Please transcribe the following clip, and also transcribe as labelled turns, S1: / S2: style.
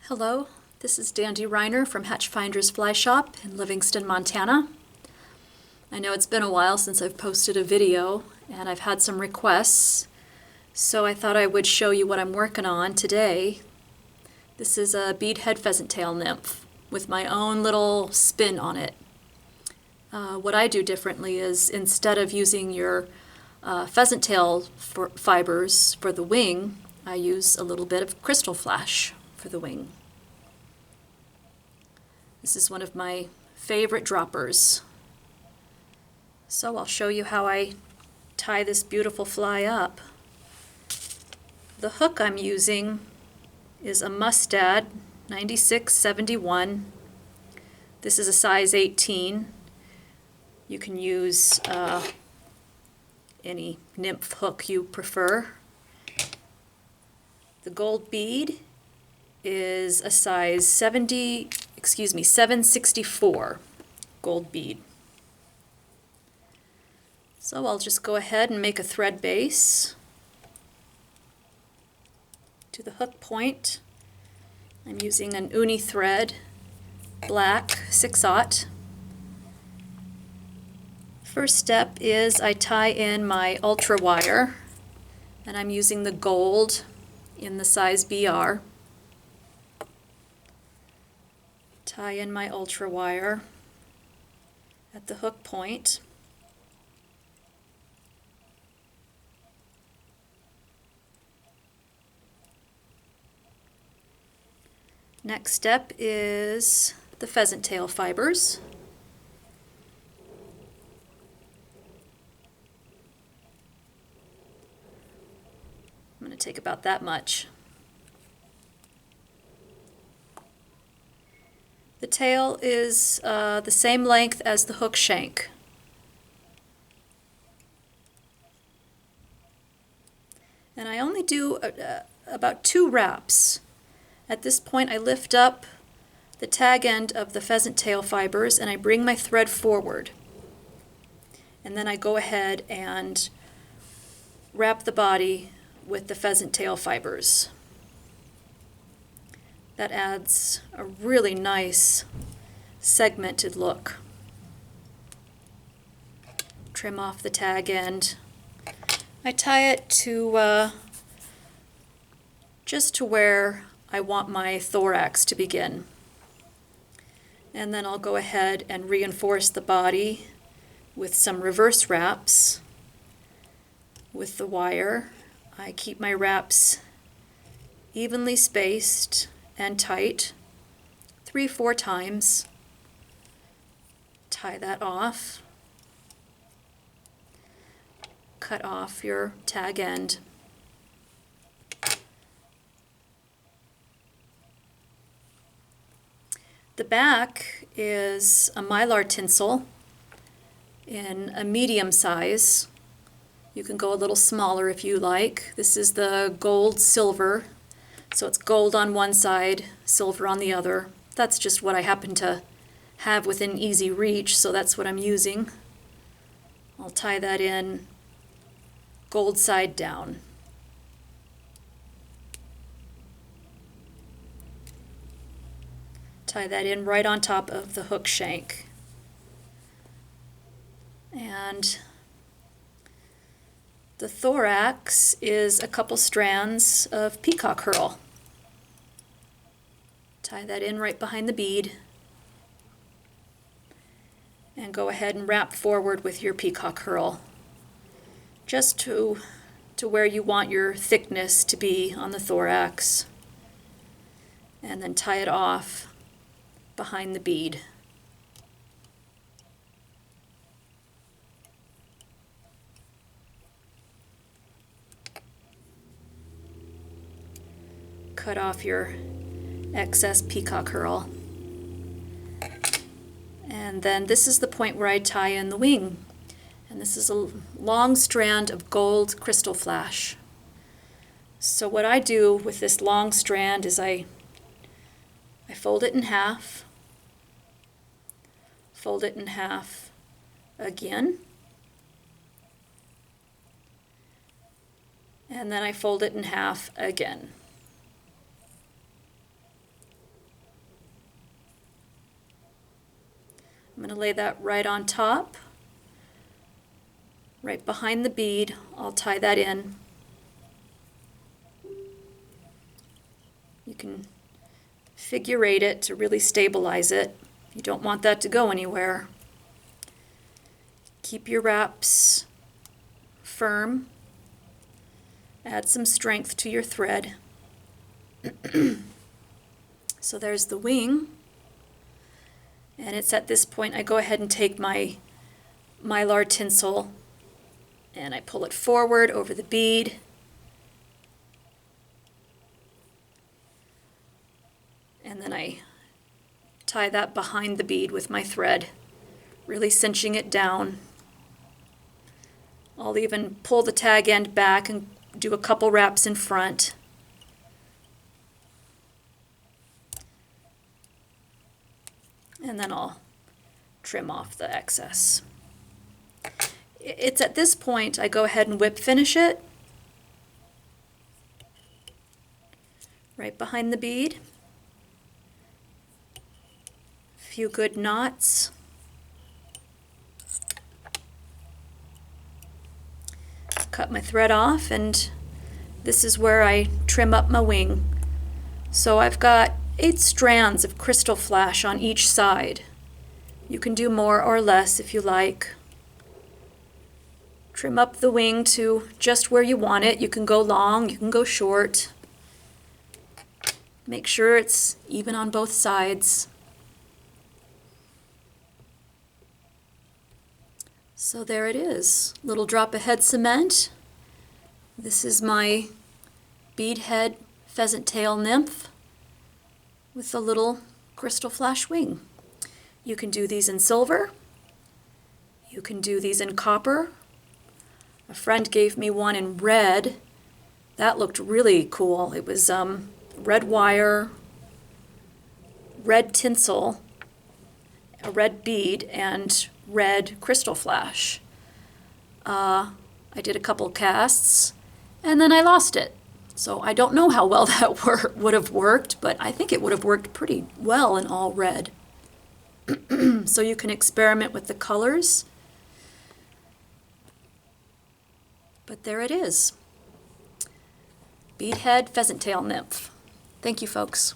S1: Hello, this is Dandy Reiner from Hatchfinder's Fly Shop in Livingston, Montana. I know it's been a while since I've posted a video, and I've had some requests, so I thought I would show you what I'm working on today. This is a bead head pheasant tail nymph with my own little spin on it. What I do differently is instead of using your pheasant tail fibers for the wing, I use a little bit of crystal flash for the wing. This is one of my favorite droppers. So I'll show you how I tie this beautiful fly up. The hook I'm using is a Mustad 9671. This is a size 18. You can use any nymph hook you prefer. The gold bead is a size 764 gold bead. So I'll just go ahead and make a thread base to the hook point. I'm using an Uni-Thread black 6/0. First step is I tie in my ultra wire, and I'm using the gold in the size BR. Tie in my ultra wire at the hook point. Next step is the pheasant tail fibers. I'm going to take about that much. The tail is the same length as the hook shank. And I only do about 2 wraps. At this point I lift up the tag end of the pheasant tail fibers and I bring my thread forward. And then I go ahead and wrap the body with the pheasant tail fibers. That adds a really nice segmented look. Trim off the tag end. I tie it to just to where I want my thorax to begin. And then I'll go ahead and reinforce the body with some reverse wraps with the wire. I keep my wraps evenly spaced and tight 3-4 times. Tie that off. Cut off your tag end. The back is a Mylar Tinsel in a medium size. You can go a little smaller if you like. This is the gold silver. So it's gold on one side, silver on the other. That's just what I happen to have within easy reach, so that's what I'm using. I'll tie that in gold side down. Tie that in right on top of the hook shank. And the thorax is a couple strands of Peacock Hurl. Tie that in right behind the bead. And go ahead and wrap forward with your Peacock Hurl. Just to where you want your thickness to be on the thorax. And then tie it off behind the bead. Cut off your excess Peacock Hurl. And then this is the point where I tie in the wing. And this is a long strand of gold crystal flash. So what I do with this long strand is I fold it in half, fold it in half again, and then I fold it in half again. I'm going to lay that right on top, right behind the bead. I'll tie that in. You can figure eight it to really stabilize it. You don't want that to go anywhere. Keep your wraps firm. Add some strength to your thread. So there's the wing. And it's at this point I go ahead and take my Mylar Tinsel and I pull it forward over the bead. And then I tie that behind the bead with my thread, really cinching it down. I'll even pull the tag end back and do a couple wraps in front. And then I'll trim off the excess. It's at this point I go ahead and whip finish it right behind the bead. A few good knots. Cut my thread off, and this is where I trim up my wing. So I've got 8 strands of crystal flash on each side. You can do more or less if you like. Trim up the wing to just where you want it. You can go long, you can go short. Make sure it's even on both sides. So there it is, little drop of head cement. This is my bead head pheasant tail nymph with a little crystal flash wing. You can do these in silver. You can do these in copper. A friend gave me one in red. That looked really cool. It was red wire, red tinsel, a red bead, and red crystal flash. I did a couple casts, and then I lost it. So I don't know how well that would have worked, but I think it would have worked pretty well in all red. So you can experiment with the colors. But there it is. Bead head pheasant tail nymph. Thank you, folks.